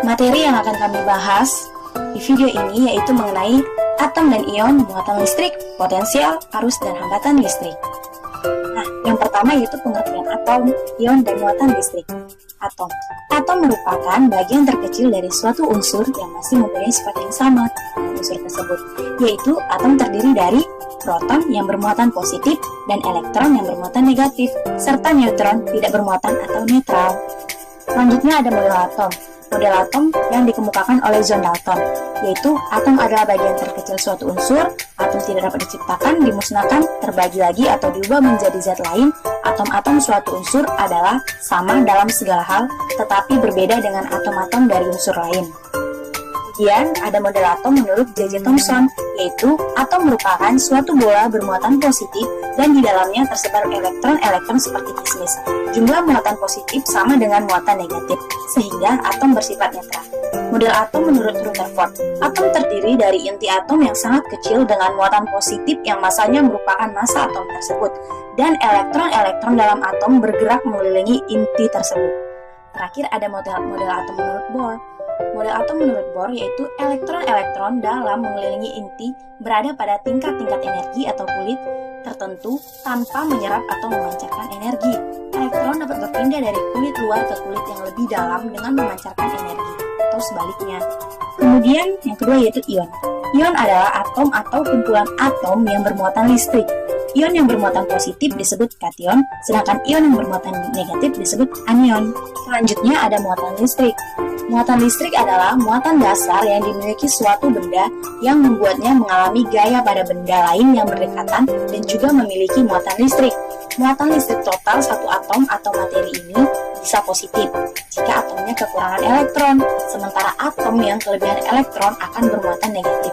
Materi yang akan kami bahas di video ini yaitu mengenai atom dan ion, muatan listrik, potensial, arus, dan hambatan listrik. Nah, yang pertama yaitu pengertian atom, ion, dan muatan listrik. Atom. Atom merupakan bagian terkecil dari suatu unsur yang masih mempunyai sifat yang sama dengan unsur tersebut, yaitu atom terdiri dari proton yang bermuatan positif dan elektron yang bermuatan negatif, serta neutron tidak bermuatan atau netral. Selanjutnya ada model atom. Model atom yang dikemukakan oleh John Dalton, yaitu atom adalah bagian terkecil suatu unsur, atom tidak dapat diciptakan, dimusnahkan, terbagi lagi atau diubah menjadi zat lain. Atom-atom suatu unsur adalah sama dalam segala hal, tetapi berbeda dengan atom-atom dari unsur lain. Kemudian ada model atom menurut J.J. Thomson, yaitu atom merupakan suatu bola bermuatan positif dan di dalamnya tersebar elektron-elektron seperti kismis. Jumlah muatan positif sama dengan muatan negatif, sehingga atom bersifat netral. Model atom menurut Rutherford, atom terdiri dari inti atom yang sangat kecil dengan muatan positif yang masanya merupakan massa atom tersebut, dan elektron-elektron dalam atom bergerak mengelilingi inti tersebut. Terakhir ada model atom menurut Bohr. Model atom menurut Bohr yaitu elektron-elektron dalam mengelilingi inti berada pada tingkat-tingkat energi atau kulit tertentu tanpa menyerap atau memancarkan energi. Elektron dapat berpindah dari kulit luar ke kulit yang lebih dalam dengan memancarkan energi, atau sebaliknya. Kemudian yang kedua yaitu ion. Ion adalah atom atau kumpulan atom yang bermuatan listrik. Ion yang bermuatan positif disebut kation, sedangkan ion yang bermuatan negatif disebut anion. Selanjutnya ada muatan listrik. Muatan listrik adalah muatan dasar yang dimiliki suatu benda yang membuatnya mengalami gaya pada benda lain yang berdekatan dan juga memiliki muatan listrik. Muatan listrik total satu atom atau materi ini bisa positif jika atomnya kekurangan elektron, sementara atom yang kelebihan elektron akan bermuatan negatif.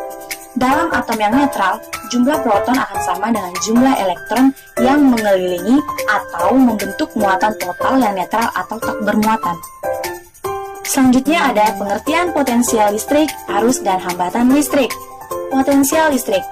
Dalam atom yang netral, jumlah proton akan sama dengan jumlah elektron yang mengelilingi atau membentuk muatan total yang netral atau tak bermuatan. Selanjutnya ada pengertian potensial listrik, arus, dan hambatan listrik. Potensial listrik.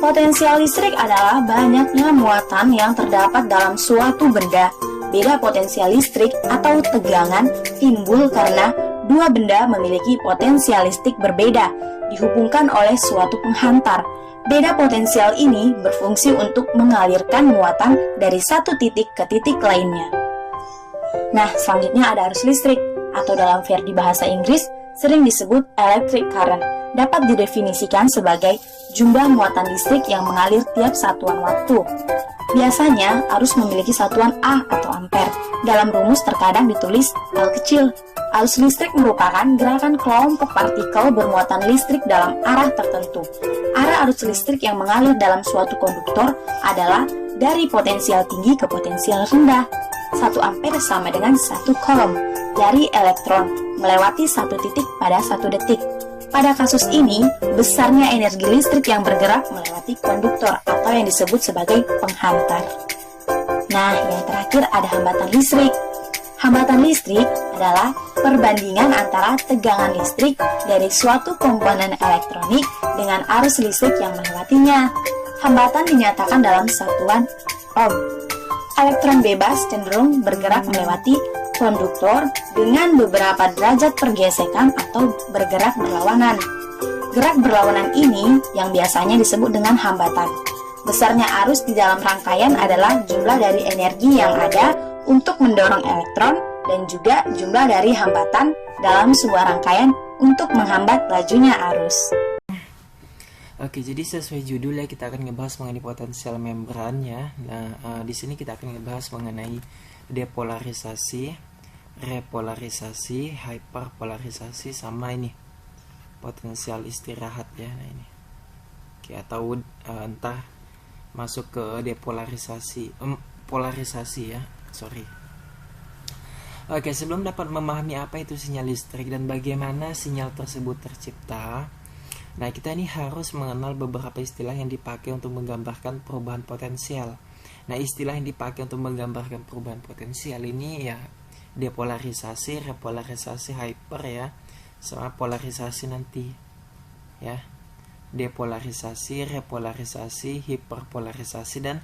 Potensial listrik adalah banyaknya muatan yang terdapat dalam suatu benda. Beda potensial listrik atau tegangan timbul karena dua benda memiliki potensial listrik berbeda, dihubungkan oleh suatu penghantar. Beda potensial ini berfungsi untuk mengalirkan muatan dari satu titik ke titik lainnya. Nah, selanjutnya ada arus listrik, atau dalam versi bahasa Inggris sering disebut electric current, dapat didefinisikan sebagai jumlah muatan listrik yang mengalir tiap satuan waktu. Biasanya, arus memiliki satuan A atau ampere. Dalam rumus terkadang ditulis L kecil. Arus listrik merupakan gerakan kelompok partikel bermuatan listrik dalam arah tertentu. Arah arus listrik yang mengalir dalam suatu konduktor adalah dari potensial tinggi ke potensial rendah. 1 ampere sama dengan 1 kolom dari elektron melewati satu titik pada 1 detik. Pada kasus ini, besarnya energi listrik yang bergerak melewati konduktor atau yang disebut sebagai penghantar. Nah, yang terakhir ada hambatan listrik. Hambatan listrik adalah perbandingan antara tegangan listrik dari suatu komponen elektronik dengan arus listrik yang melewatinya. Hambatan dinyatakan dalam satuan ohm. Elektron bebas cenderung bergerak melewati konduktor dengan beberapa derajat pergesekan atau bergerak berlawanan. Gerak berlawanan ini yang biasanya disebut dengan hambatan. Besarnya arus di dalam rangkaian adalah jumlah dari energi yang ada untuk mendorong elektron dan juga jumlah dari hambatan dalam sebuah rangkaian untuk menghambat lajunya arus. Oke, jadi sesuai judul ya, kita akan ngebahas mengenai potensial membran ya. Nah, di sini kita akan ngebahas mengenai depolarisasi, repolarisasi, hyperpolarisasi, sama ini potensial istirahat ya. Nah ini, oke, atau entah masuk ke depolarisasi, polarisasi ya. Sorry. Oke, sebelum dapat memahami apa itu sinyal listrik dan bagaimana sinyal tersebut tercipta, nah, kita ini harus mengenal beberapa istilah yang dipakai untuk menggambarkan perubahan potensial. Nah, istilah yang dipakai untuk menggambarkan perubahan potensial ini ya depolarisasi, repolarisasi, hyper ya, sama polarisasi nanti ya. Depolarisasi, repolarisasi, hiperpolarisasi, dan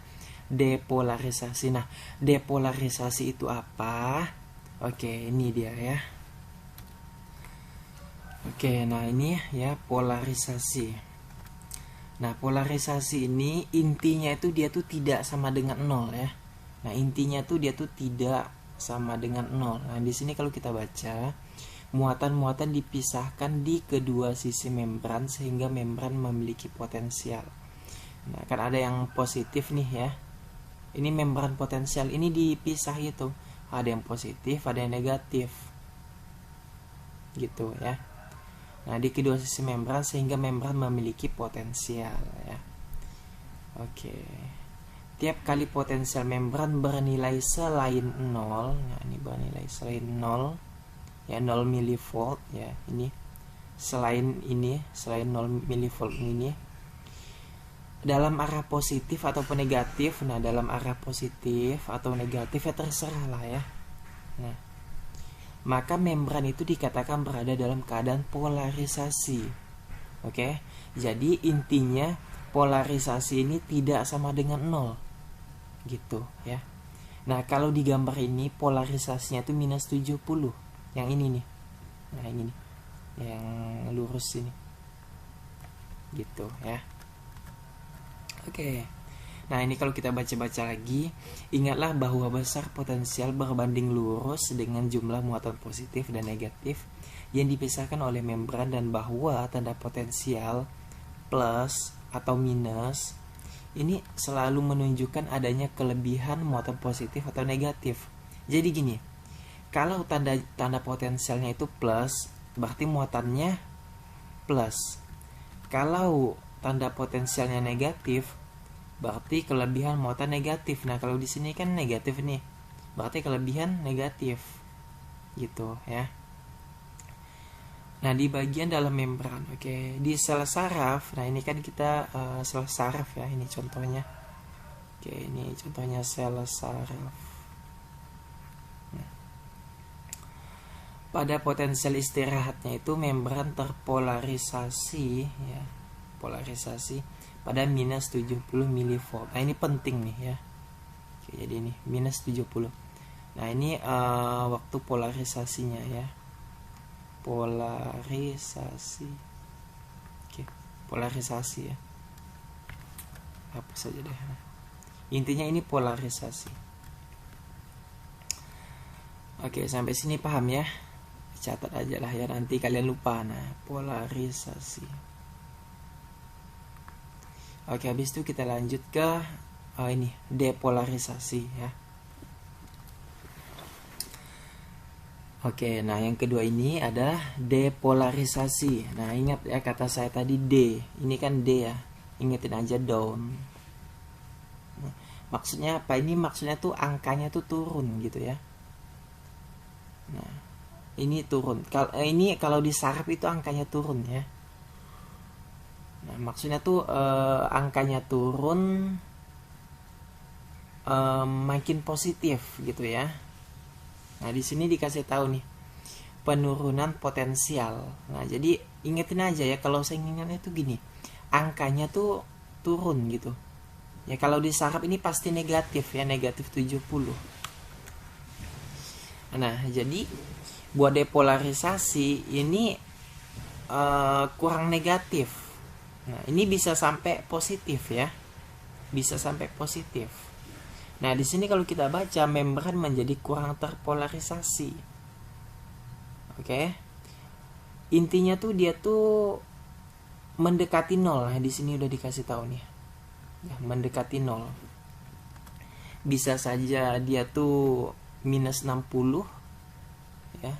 depolarisasi. Nah, depolarisasi itu apa? Oke, ini dia ya. Oke, nah ini ya polarisasi. Nah, polarisasi ini intinya itu dia tuh tidak sama dengan nol ya. Nah, intinya tuh dia tuh tidak sama dengan nol. Nah, di sini kalau kita baca, muatan-muatan dipisahkan di kedua sisi membran sehingga membran memiliki potensial. Nah, kan ada yang positif nih ya. Ini membran potensial, ini dipisah itu. Ada yang positif, ada yang negatif. Gitu ya. Nah, di kedua sisi membran sehingga membran memiliki potensial ya. Oke. Tiap kali potensial membran bernilai selain 0, nah ini bernilai selain 0 ya, 0 milivolt ya, ini selain 0 milivolt ini dalam arah positif ataupun negatif. Nah, dalam arah positif atau negatif ya terserah lah ya. Nah, maka membran itu dikatakan berada dalam keadaan polarisasi. Oke. Jadi intinya polarisasi ini tidak sama dengan 0. Gitu ya. Nah, kalau di gambar ini polarisasinya itu minus 70. Yang ini nih. Nah, ini nih. Yang lurus ini. Gitu ya. Oke. Nah, ini kalau kita baca-baca lagi, ingatlah bahwa besar potensial berbanding lurus dengan jumlah muatan positif dan negatif yang dipisahkan oleh membran, dan bahwa tanda potensial plus atau minus ini selalu menunjukkan adanya kelebihan muatan positif atau negatif. Jadi gini, kalau tanda potensialnya itu plus, berarti muatannya plus. Kalau tanda potensialnya negatif, berarti kelebihan muatan negatif. Nah, kalau di sini kan negatif nih, berarti kelebihan negatif. Gitu ya. Nah, di bagian dalam membran, oke, di sel saraf. Nah, ini kan kita sel saraf ya, ini contohnya. Oke, ini contohnya sel saraf. Nah, pada potensial istirahatnya itu membran terpolarisasi ya, polarisasi pada minus 70 milivolt. Nah, ini penting nih ya. Oke, jadi ini minus 70. Nah, ini waktu polarisasinya ya. Polarisasi. Oke, polarisasi ya. Apa saja deh. Intinya ini polarisasi. Oke, sampai sini paham ya? Catat aja lah ya, nanti kalian lupa. Nah, polarisasi. Oke, habis itu kita lanjut ke ini depolarisasi ya. Oke, nah yang kedua ini ada depolarisasi. Nah, ingat ya kata saya tadi D. Ini kan D ya. Ingetin aja down. Nah, maksudnya apa? Ini maksudnya tuh angkanya tuh turun gitu ya. Nah, ini turun. Ini kalau di saraf itu angkanya turun ya. Nah, maksudnya tuh angkanya turun makin positif gitu ya. Nah, di sini dikasih tahu nih penurunan potensial. Nah, jadi ingetin aja ya, kalau saya ingatnya tuh gini, angkanya tuh turun gitu. Ya, kalau di saraf ini pasti negatif ya, negatif 70. Nah, jadi buat depolarisasi ini kurang negatif. Nah, ini bisa sampai positif ya. Bisa sampai positif. Nah, di sini kalau kita baca membran menjadi kurang terpolarisasi. Oke. Intinya tuh dia tuh mendekati 0. Nah, di sini udah dikasih tahu nih. Ya, mendekati 0. Bisa saja dia tuh minus 60 ya.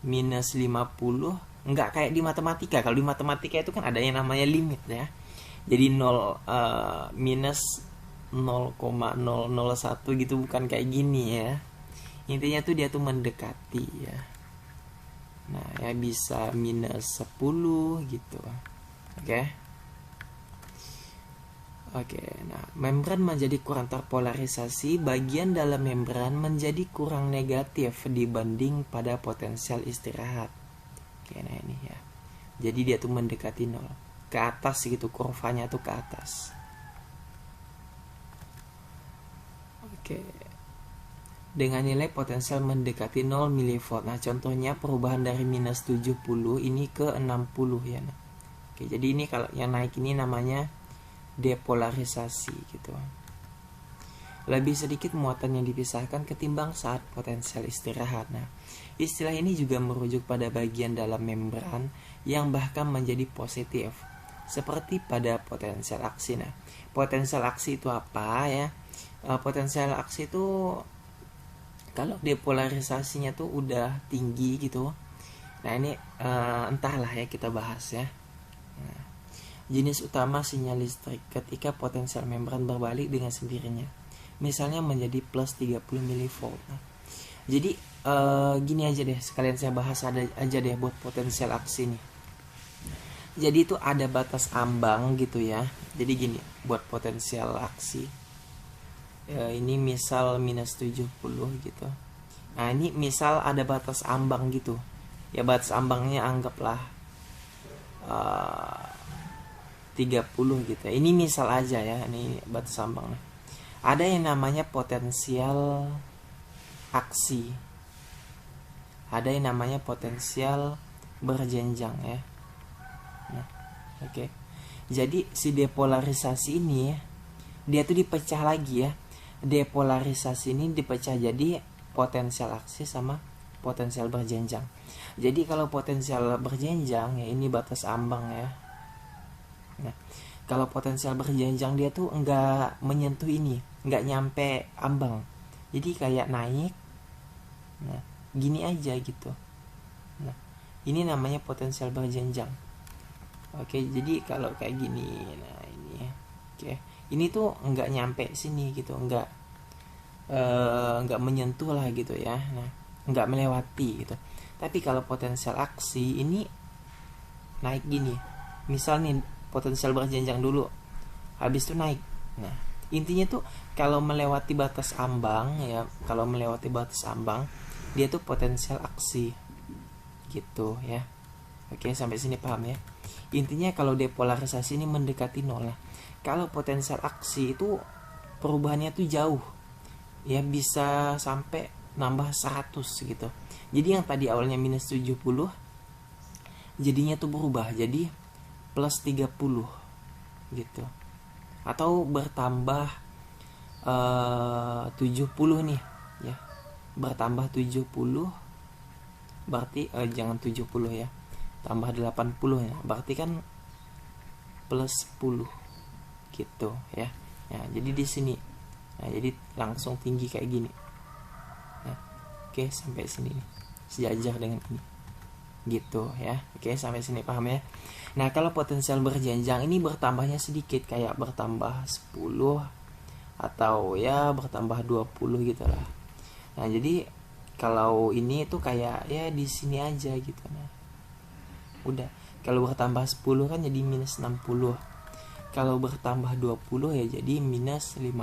Minus 50. Enggak kayak di matematika. Kalau di matematika itu kan ada yang namanya limit ya. Jadi 0 minus 0,001 gitu, bukan kayak gini ya. Intinya tuh dia tuh mendekati ya. Nah, ya bisa minus 10 gitu. Oke. Oke, nah membran menjadi kurang terpolarisasi, bagian dalam membran menjadi kurang negatif dibanding pada potensial istirahat. Oke, nah ini ya. Jadi dia tuh mendekati 0. Ke atas gitu, kurvanya tuh ke atas. Oke. dengan nilai potensial mendekati 0 mV. Nah, contohnya perubahan dari minus 70 ini ke 60 ya. Nah. Oke, jadi ini kalau yang naik ini namanya depolarisasi gitu. Lebih sedikit muatan yang dipisahkan ketimbang saat potensial istirahat. Nah, istilah ini juga merujuk pada bagian dalam membran yang bahkan menjadi positif, seperti pada potensial aksi. Nah, potensial aksi itu apa ya? Potensial aksi itu kalau depolarisasinya tuh udah tinggi gitu. Nah, ini entahlah ya, kita bahas ya. Nah, jenis utama sinyal listrik ketika potensial membran berbalik dengan sendirinya, misalnya menjadi plus 30 mV. Nah, jadi gini aja deh, sekalian saya bahas aja deh buat potensial aksi nih. Jadi itu ada batas ambang gitu ya. Jadi gini, buat potensial aksi ini misal minus 70 gitu. Nah, ini misal ada batas ambang gitu. Ya, batas ambangnya anggaplah 30 gitu. Ini misal aja ya, ini batas ambang. Ada yang namanya potensial aksi. Ada yang namanya potensial berjenjang ya. Nah, oke. Jadi si depolarisasi ini dia tuh dipecah lagi ya. Depolarisasi ini dipecah jadi potensial aksi sama potensial berjenjang. Jadi kalau potensial berjenjang ya ini batas ambang ya. Nah, kalau potensial berjenjang dia tuh enggak menyentuh ini, enggak nyampe ambang. Jadi kayak naik. Nah, gini aja gitu. Nah, ini namanya potensial berjenjang. Oke, jadi kalau kayak gini, nah ini ya. Oke. Ini tuh enggak nyampe sini gitu, enggak menyentuh lah gitu ya. Nah, enggak melewati gitu. Tapi kalau potensial aksi ini naik gini. Misal nih potensial berjenjang dulu, habis itu naik. Nah, intinya tuh kalau melewati batas ambang ya, kalau melewati batas ambang dia tuh potensial aksi gitu ya. Oke, sampai sini paham ya. Intinya kalau depolarisasi ini mendekati nol lah. Kalau potensial aksi itu perubahannya tuh jauh ya, bisa sampai nambah 100 gitu. Jadi yang tadi awalnya minus 70 jadinya tuh berubah jadi plus 30 gitu, atau bertambah 70 nih ya, bertambah 70 berarti jangan 70 ya, tambah 80 ya, berarti kan plus 10 gitu ya. Nah, jadi di sini, nah jadi langsung tinggi kayak gini. Nah, oke, sampai sini nih, sejajar dengan ini gitu ya. Oke, sampai sini paham ya. Nah, kalau potensial berjenjang ini bertambahnya sedikit, kayak bertambah 10 atau ya bertambah 20 gitu lah. Nah, jadi kalau ini tuh kayak ya di sini aja gitu. Nah, udah, kalau bertambah 10 kan jadi minus 60. Kalau bertambah 20 ya jadi minus 50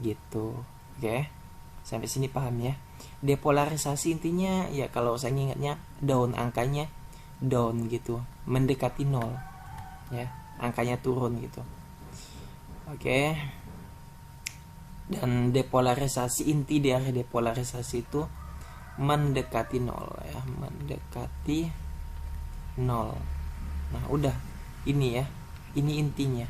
gitu. Oke, sampai sini paham ya. Depolarisasi intinya ya kalau saya ingatnya down, angkanya down gitu, mendekati 0 ya, angkanya turun gitu. Oke. Dan depolarisasi, inti dari depolarisasi itu mendekati 0 ya, mendekati 0. Nah, udah, ini ya, ini intinya.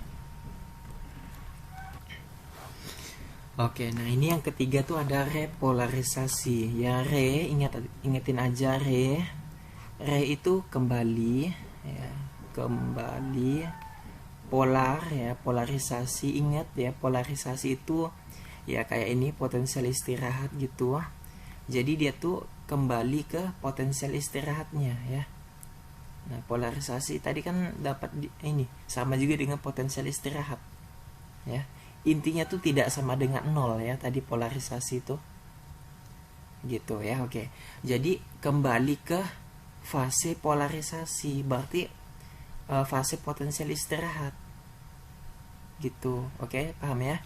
Oke, nah ini yang ketiga tuh ada repolarisasi. Ya, ingetin aja re itu kembali ya, kembali polar ya, polarisasi. Ingat ya, polarisasi itu ya kayak ini potensial istirahat gitu. Jadi dia tuh kembali ke potensial istirahatnya ya. Nah, polarisasi tadi kan dapat ini sama juga dengan potensial istirahat ya. Intinya tuh tidak sama dengan 0 ya, tadi polarisasi itu gitu ya. Oke, jadi kembali ke fase polarisasi, berarti fase potensial istirahat gitu. Oke, paham ya.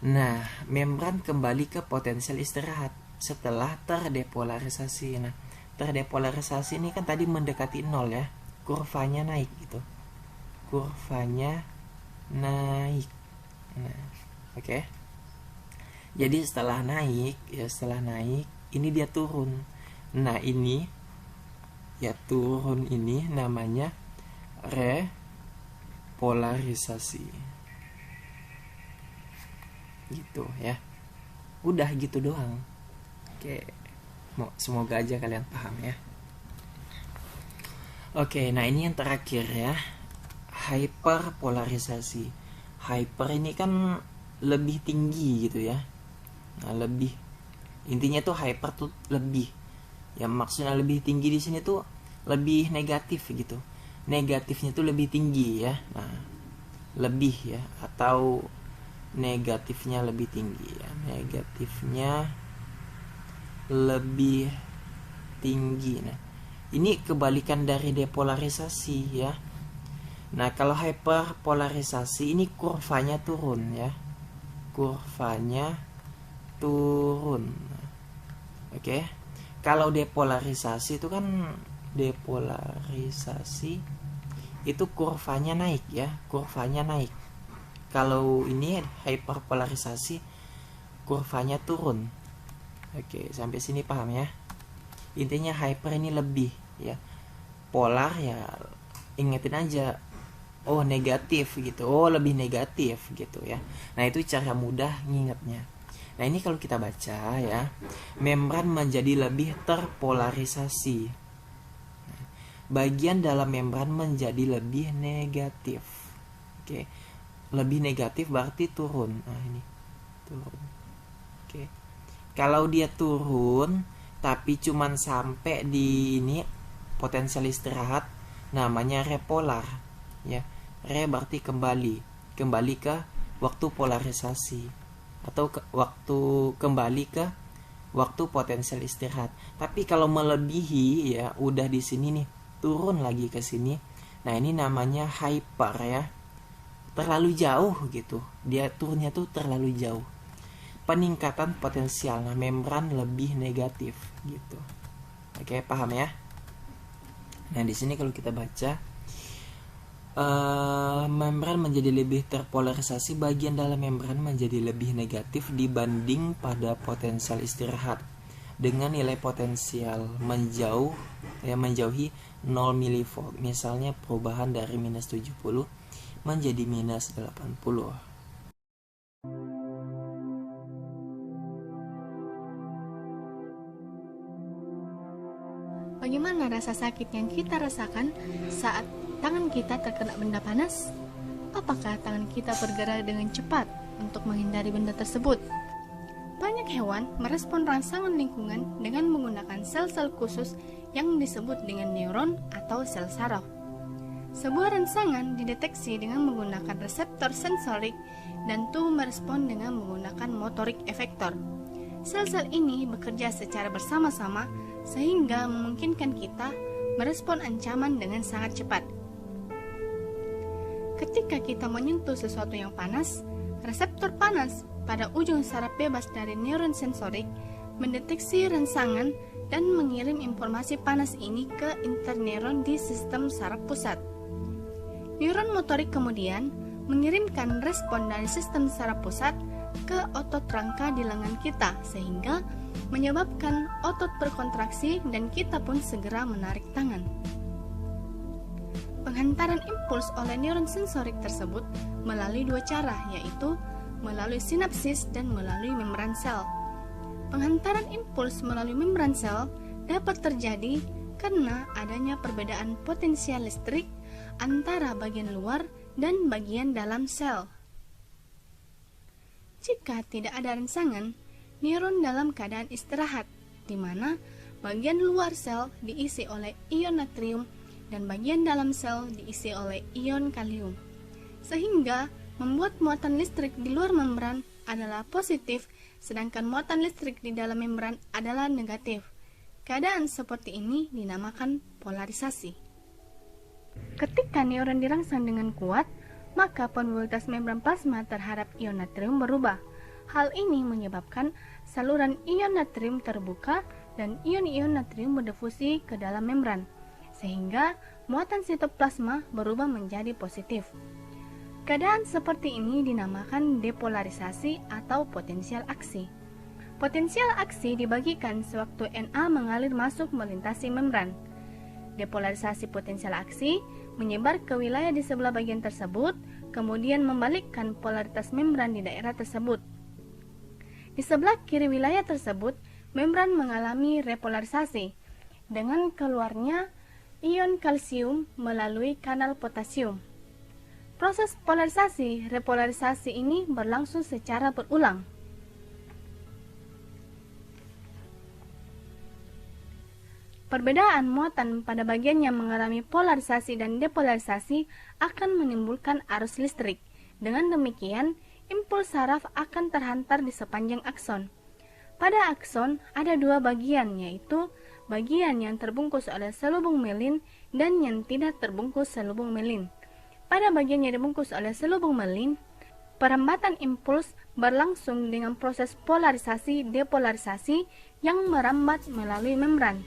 Nah, membran kembali ke potensial istirahat setelah terdepolarisasi. Nah, terdepolarisasi ini kan tadi mendekati 0 ya, kurvanya naik gitu, kurvanya naik. Nah, oke. Jadi setelah naik ini dia turun. Nah, ini ya turun ini namanya repolarisasi. Gitu ya. Udah gitu doang. Oke. Semoga aja kalian paham ya. Oke, nah ini yang terakhir ya. Hyperpolarisasi. Hyper ini kan lebih tinggi gitu ya. Nah, lebih. Intinya tuh hyper tuh lebih. Ya maksudnya lebih tinggi di sini tuh lebih negatif gitu. Negatifnya tuh lebih tinggi ya. Nah, lebih ya, atau negatifnya lebih tinggi ya. Negatifnya lebih tinggi. Nah, ini kebalikan dari depolarisasi ya. Nah, kalau hyperpolarisasi ini kurvanya turun ya. Kurvanya turun. Oke. Kalau depolarisasi itu kan itu kurvanya naik ya, kurvanya naik. Kalau ini hyperpolarisasi kurvanya turun. Oke, sampai sini paham ya? Intinya hyper ini lebih ya. Polar ya ingetin aja, oh negatif gitu, oh lebih negatif gitu ya. Nah, itu cara mudah ngingetnya. Nah, ini kalau kita baca ya, membran menjadi lebih terpolarisasi. Bagian dalam membran menjadi lebih negatif. Oke. Lebih negatif berarti turun. Nah, ini turun. Oke. Kalau dia turun tapi cuman sampai di ini potensial istirahat, namanya repolar ya. Re berarti kembali ke waktu polarisasi, atau kembali ke waktu potensial istirahat. Tapi kalau melebihi ya, udah di sini nih, turun lagi ke sini. Nah, ini namanya hyper ya. Terlalu jauh gitu. Dia turunnya tuh terlalu jauh. Peningkatan potensial, nah membran lebih negatif gitu. Oke, paham ya? Nah, di sini kalau kita baca, membran menjadi lebih terpolarisasi, bagian dalam membran menjadi lebih negatif dibanding pada potensial istirahat dengan nilai potensial menjauhi 0 mV. Misalnya perubahan dari minus 70 menjadi minus 80. Bagaimana rasa sakit yang kita rasakan saat tangan kita terkena benda panas? Apakah tangan kita bergerak dengan cepat untuk menghindari benda tersebut? Banyak hewan merespon rangsangan lingkungan dengan menggunakan sel-sel khusus yang disebut dengan neuron atau sel saraf. Sebuah rangsangan dideteksi dengan menggunakan reseptor sensorik dan tubuh merespon dengan menggunakan motorik efektor. Sel-sel ini bekerja secara bersama-sama sehingga memungkinkan kita merespon ancaman dengan sangat cepat. Ketika kita menyentuh sesuatu yang panas, reseptor panas pada ujung saraf bebas dari neuron sensorik mendeteksi rangsangan dan mengirim informasi panas ini ke interneuron di sistem saraf pusat. Neuron motorik kemudian mengirimkan respon dari sistem saraf pusat ke otot rangka di lengan kita sehingga menyebabkan otot berkontraksi dan kita pun segera menarik tangan. Penghantaran impuls oleh neuron sensorik tersebut melalui dua cara, yaitu melalui sinapsis dan melalui membran sel. Penghantaran impuls melalui membran sel dapat terjadi karena adanya perbedaan potensial listrik antara bagian luar dan bagian dalam sel. Jika tidak ada rangsangan, neuron dalam keadaan istirahat, di mana bagian luar sel diisi oleh ion natrium dan bagian dalam sel diisi oleh ion kalium, sehingga membuat muatan listrik di luar membran adalah positif, sedangkan muatan listrik di dalam membran adalah negatif. Keadaan seperti ini dinamakan polarisasi. Ketika neuron dirangsang dengan kuat, maka poluitas membran plasma terhadap ion natrium berubah. Hal ini menyebabkan saluran ion natrium terbuka dan ion-ion natrium berdifusi ke dalam membran, sehingga muatan sitoplasma berubah menjadi positif. Keadaan seperti ini dinamakan depolarisasi atau potensial aksi. Potensial aksi dibagikan sewaktu Na mengalir masuk melintasi membran. Depolarisasi potensial aksi menyebar ke wilayah di sebelah bagian tersebut, kemudian membalikkan polaritas membran di daerah tersebut. Di sebelah kiri wilayah tersebut, membran mengalami repolarisasi dengan keluarnya ion kalsium melalui kanal potasium. Proses polarisasi repolarisasi ini berlangsung secara berulang. Perbedaan muatan pada bagian yang mengalami polarisasi dan depolarisasi akan menimbulkan arus listrik. Dengan demikian, impuls saraf akan terhantar di sepanjang akson. Pada akson ada dua bagian, yaitu bagian yang terbungkus oleh selubung melin dan yang tidak terbungkus selubung melin. Pada bagian yang dibungkus oleh selubung melin, perambatan impuls berlangsung dengan proses polarisasi-depolarisasi yang merambat melalui membran.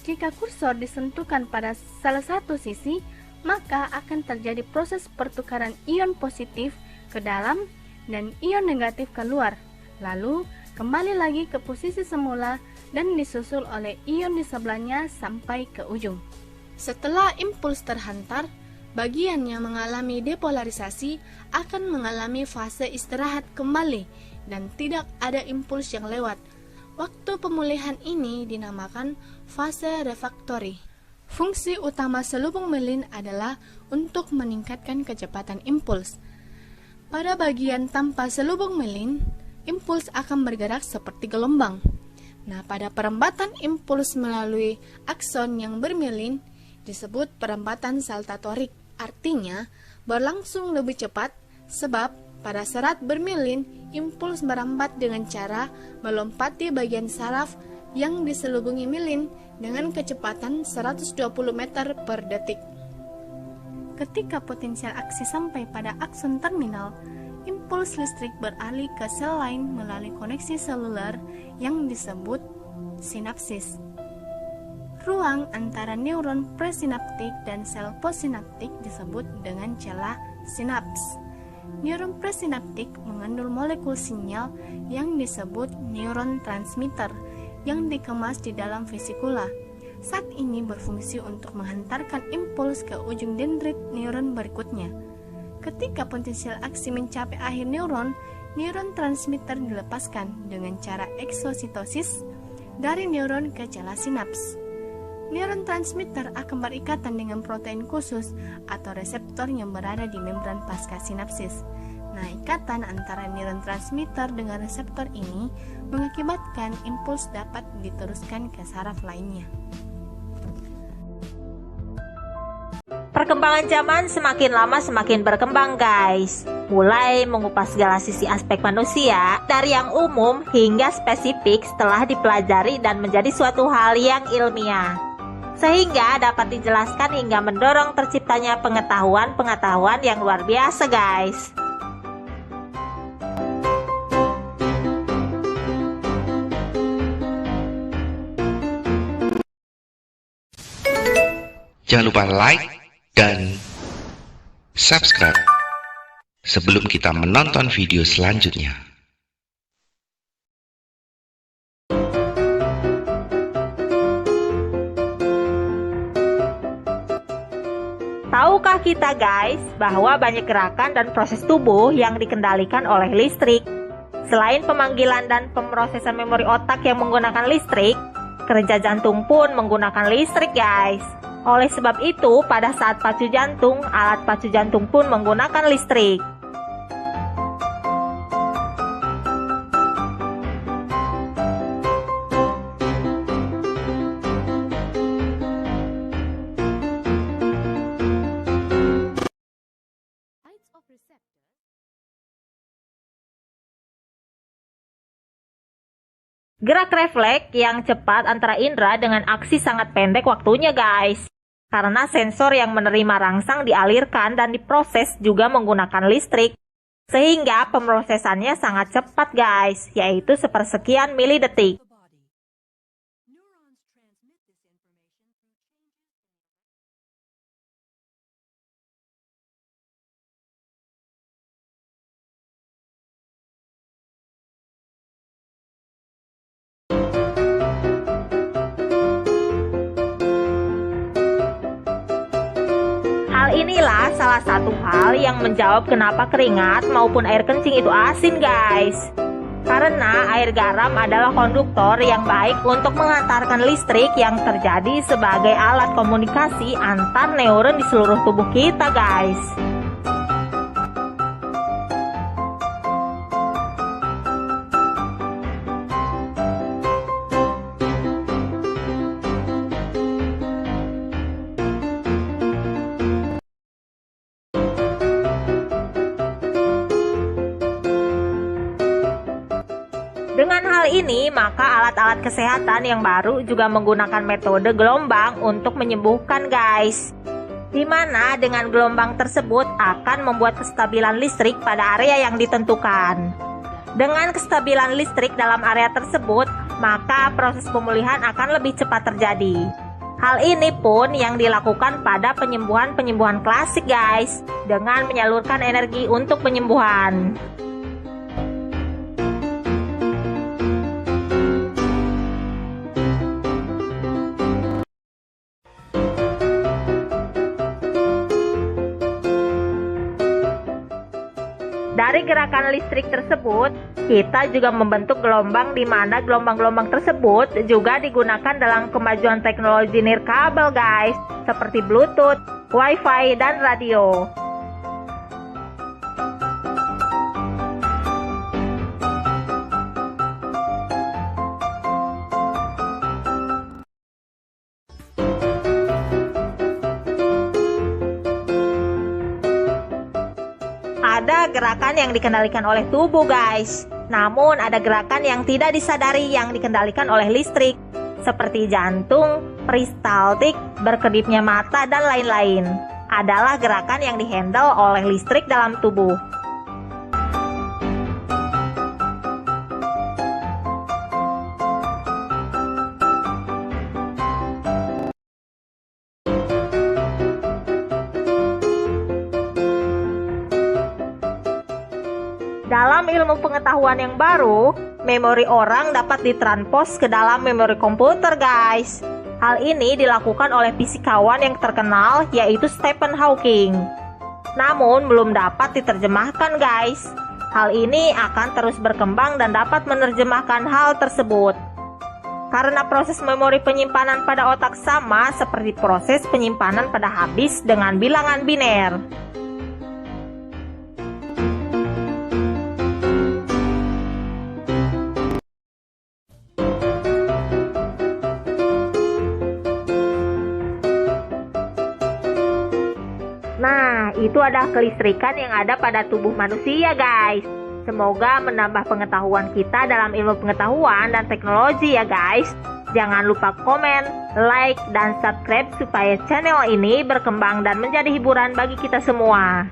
Jika kursor disentuhkan pada salah satu sisi, maka akan terjadi proses pertukaran ion positif ke dalam dan ion negatif keluar, lalu kembali lagi ke posisi semula dan disusul oleh ion di sebelahnya sampai ke ujung. Setelah impuls terhantar, bagian yang mengalami depolarisasi akan mengalami fase istirahat kembali dan tidak ada impuls yang lewat. Waktu pemulihan ini dinamakan fase refraktori. Fungsi utama selubung melin adalah untuk meningkatkan kecepatan impuls. Pada bagian tanpa selubung melin, impuls akan bergerak seperti gelombang. Nah, pada perambatan impuls melalui akson yang bermelin disebut perambatan saltatorik. Artinya, berlangsung lebih cepat sebab pada serat bermelin, impuls merambat dengan cara melompati bagian saraf yang diselubungi melin dengan kecepatan 120 meter per detik. Ketika potensial aksi sampai pada akson terminal, impuls listrik beralih ke sel lain melalui koneksi seluler yang disebut sinapsis. Ruang antara neuron presinaptik dan sel postsinaptik disebut dengan celah sinaps. Neuron presinaptik mengandung molekul sinyal yang disebut neuron transmitter yang dikemas di dalam vesikula. Saat ini berfungsi untuk menghantarkan impuls ke ujung dendrit neuron berikutnya. Ketika potensial aksi mencapai akhir neuron, neuron transmitter dilepaskan dengan cara eksositosis dari neuron ke celah sinaps. Neuron transmitter akan berikatan dengan protein khusus atau reseptor yang berada di membran pasca sinapsis. Nah, ikatan antara neuron transmitter dengan reseptor ini mengakibatkan impuls dapat diteruskan ke saraf lainnya. Perkembangan zaman semakin lama semakin berkembang, guys. Mulai mengupas segala sisi aspek manusia, dari yang umum hingga spesifik setelah dipelajari dan menjadi suatu hal yang ilmiah, sehingga dapat dijelaskan hingga mendorong terciptanya pengetahuan yang luar biasa, guys. Jangan lupa like dan subscribe sebelum kita menonton video selanjutnya. Tahukah kita, guys, bahwa banyak gerakan dan proses tubuh yang dikendalikan oleh listrik? Selain pemanggilan dan pemrosesan memori otak yang menggunakan listrik, kerja jantung pun menggunakan listrik, guys. Oleh sebab itu, pada saat pacu jantung, alat pacu jantung pun menggunakan listrik. Gerak refleks yang cepat antara indera dengan aksi sangat pendek waktunya, guys. Karena sensor yang menerima rangsang dialirkan dan diproses juga menggunakan listrik. Sehingga pemrosesannya sangat cepat, guys, yaitu sepersekian milidetik. Inilah salah satu hal yang menjawab kenapa keringat maupun air kencing itu asin guys. Karena air garam adalah konduktor yang baik untuk mengantarkan listrik yang terjadi sebagai alat komunikasi antar neuron di seluruh tubuh kita guys. Dengan hal ini, maka alat-alat kesehatan yang baru juga menggunakan metode gelombang untuk menyembuhkan guys. Dimana dengan gelombang tersebut akan membuat kestabilan listrik pada area yang ditentukan. Dengan kestabilan listrik dalam area tersebut, maka proses pemulihan akan lebih cepat terjadi. Hal ini pun yang dilakukan pada penyembuhan-penyembuhan klasik guys, dengan menyalurkan energi untuk penyembuhan. Dari gerakan listrik tersebut, kita juga membentuk gelombang di mana gelombang-gelombang tersebut juga digunakan dalam kemajuan teknologi nirkabel guys, seperti Bluetooth, Wi-Fi, dan radio. Ada gerakan yang dikendalikan oleh tubuh guys. Namun ada gerakan yang tidak disadari yang dikendalikan oleh listrik, seperti jantung, peristaltik, berkedipnya mata, dan lain-lain. Adalah gerakan yang dihandle oleh listrik dalam tubuh. Dalam ilmu pengetahuan yang baru, memori orang dapat ditranspos ke dalam memori komputer guys. Hal ini dilakukan oleh fisikawan yang terkenal yaitu Stephen Hawking. Namun belum dapat diterjemahkan guys. Hal ini akan terus berkembang dan dapat menerjemahkan hal tersebut. Karena proses memori penyimpanan pada otak sama seperti proses penyimpanan pada hard disk dengan bilangan biner. Nah, itu adalah kelistrikan yang ada pada tubuh manusia guys. Semoga menambah pengetahuan kita dalam ilmu pengetahuan dan teknologi ya guys. Jangan lupa komen, like, dan subscribe supaya channel ini berkembang dan menjadi hiburan bagi kita semua.